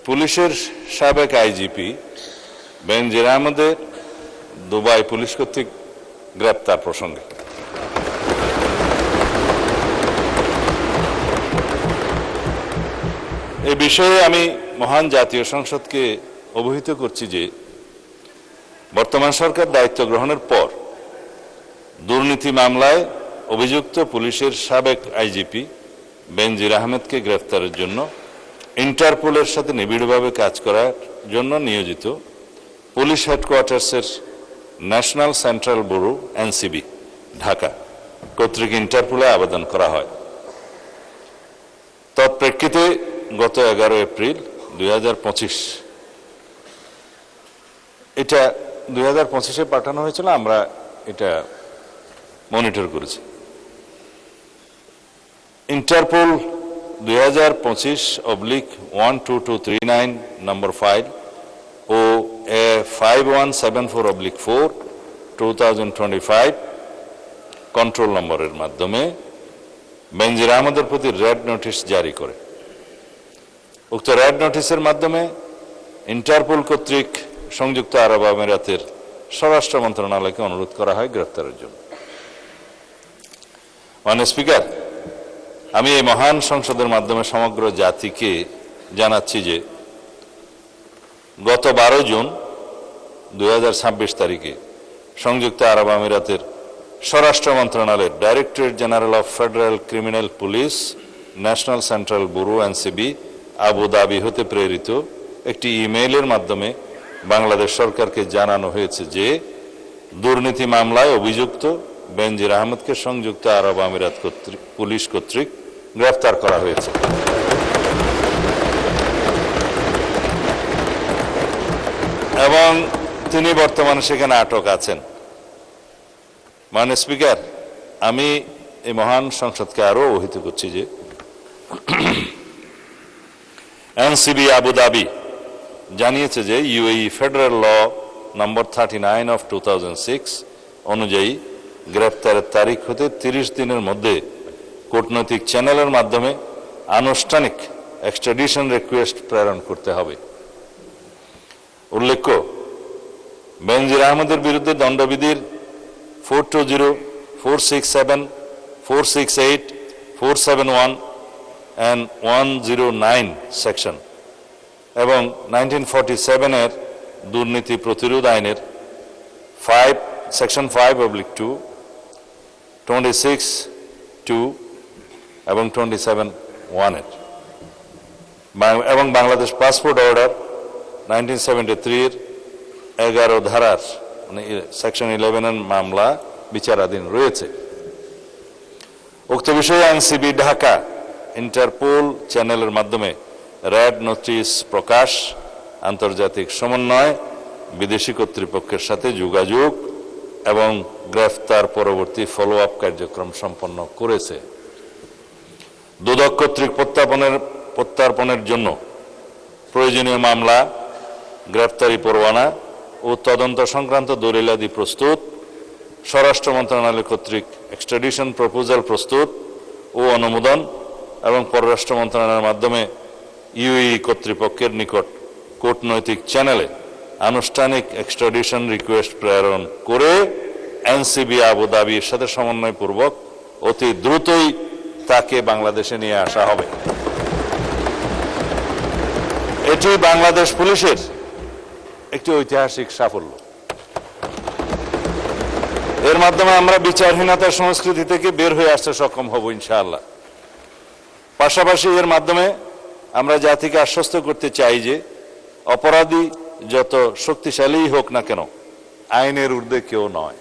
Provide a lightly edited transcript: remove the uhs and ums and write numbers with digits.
পুলিশের সাবেক আইজিপি বেনজির আহমেদের দুবাই পুলিশ কর্তৃক গ্রেপ্তার প্রসঙ্গে এই বিষয়ে আমি মহান জাতীয় সংসদকে অবহিত করছি যে বর্তমান সরকার দায়িত্ব গ্রহণের পর দুর্নীতি মামলায় অভিযুক্ত পুলিশের সাবেক আইজিপি বেনজির আহমেদকে গ্রেফতারের জন্য ইন্টারপোলের সাথে নিবিড়ভাবে কাজ করার জন্য নিয়োজিত পুলিশ হেডকোয়ার্টার্সের national central bureau NCB Dhaka কর্তৃক ইন্টারপোলে আবেদন করা হয়। তৎপ্রেক্ষিতে গত 11 এপ্রিল 2025 এটা 2025-এ পাঠানো হয়েছিল, আমরা এটা মনিটর করেছি। ইন্টারপোল 2025/12239 নম্বর ফাইল ও 5174/4 2025 কন্ট্রোল নম্বরের মাধ্যমে বেনজির আহমেদের প্রতি রেড নোটিশ জারি করে। উক্ত রেড নোটিশের মাধ্যমে ইন্টারপোল কর্তৃক সংযুক্ত আরব আমিরাতের স্বরাষ্ট্র মন্ত্রণালয়কে অনুরোধ করা হয় গ্রেফতারের জন্য। মাননীয় স্পিকার, আমি এই মহান সংসদের মাধ্যমে সমগ্র জাতিকে জানাচ্ছি যে গত 12 জুন 2026 তারিখে সংযুক্ত আরব আমিরাতের স্বরাষ্ট্র মন্ত্রণালয়ের directorate general of federal criminal police national central bureau NCB Abu Dhabi হতে প্রেরিত একটি ইমেইলের মাধ্যমে বাংলাদেশ সরকারকে জানানো হয়েছে যে দুর্নীতি মামলায় অভিযুক্ত বেনজির আহমেদকে সংযুক্ত আরব আমিরাত পুলিশ কর্তৃক গ্রেফতার করা হয়েছে এবং তিনি বর্তমানে সেখানে আটক আছেন। মাননীয় স্পিকার, আমি এই মহান সংসদকে আরো অবহিত করছি যে এনসিবি আবু ধাবি জানিয়েছে যে ইউএই ফেডারেল ল নম্বর 39/2006 অনুযায়ী গ্রেপ্তারের তারিখ হতে 30 দিনের মধ্যে কূটনৈতিক চ্যানেলের মাধ্যমে আনুষ্ঠানিক এক্সট্রাডিশন রিকোয়েস্ট প্রেরণ করতে হবে। উল্লেখ্য, বেনজির আহমেদের বিরুদ্ধে দণ্ডবিধির 420, 467, 468, 471 and 109 সেকশন এবং 1947-এর দুর্নীতি প্রতিরোধ আইনের সেকশন 5/2, 26(2) এবং 27(1) এবং বাংলাদেশ পাসপোর্ট অর্ডার 1973-এর 11 ধারার মানে সেকশন 11-এর মামলা বিচারাধীন রয়েছে। উক্ত বিষয়ে এনসিবি ঢাকা ইন্টারপোল চ্যানেলের মাধ্যমে রেড নোটিশ প্রকাশ, আন্তর্জাতিক সমন্বয়, বিদেশি কর্তৃপক্ষের সাথে যোগাযোগ এবং গ্রেফতার পরবর্তী ফলো আপ কার্যক্রম সম্পন্ন করেছে। দুদক কর্তৃক প্রত্যার্পণের জন্য প্রয়োজনীয় মামলা, গ্রেফতারি পরোয়ানা ও তদন্ত সংক্রান্ত দলিলাদি প্রস্তুত, স্বরাষ্ট্র মন্ত্রণালয় কর্তৃক এক্সট্রাডিশন প্রপোজাল প্রস্তুত ও অনুমোদন এবং পররাষ্ট্র মন্ত্রণালয়ের মাধ্যমে ইউএই কর্তৃপক্ষের নিকট কূটনৈতিক চ্যানেলে আনুষ্ঠানিক এক্সট্রাডিশন রিকোয়েস্ট প্রেরণ করে এনসিবি আবু ধাবির সাথে সমন্বয়পূর্বক অতি দ্রুতই তাকে বাংলাদেশে নিয়ে আসা হবে। এটি বাংলাদেশ পুলিশের একটি ঐতিহাসিক সাফল্য। এর মাধ্যমে আমরা বিচারহীনতার সংস্কৃতি থেকে বের হয়ে আসতে সক্ষম হব ইনশাআল্লাহ। পাশাপাশি এর মাধ্যমে আমরা জাতিকে আশ্বস্ত করতে চাই যে অপরাধী যত শক্তিশালী হোক না কেন, আইনের ঊর্ধ্বে কেউ নয়।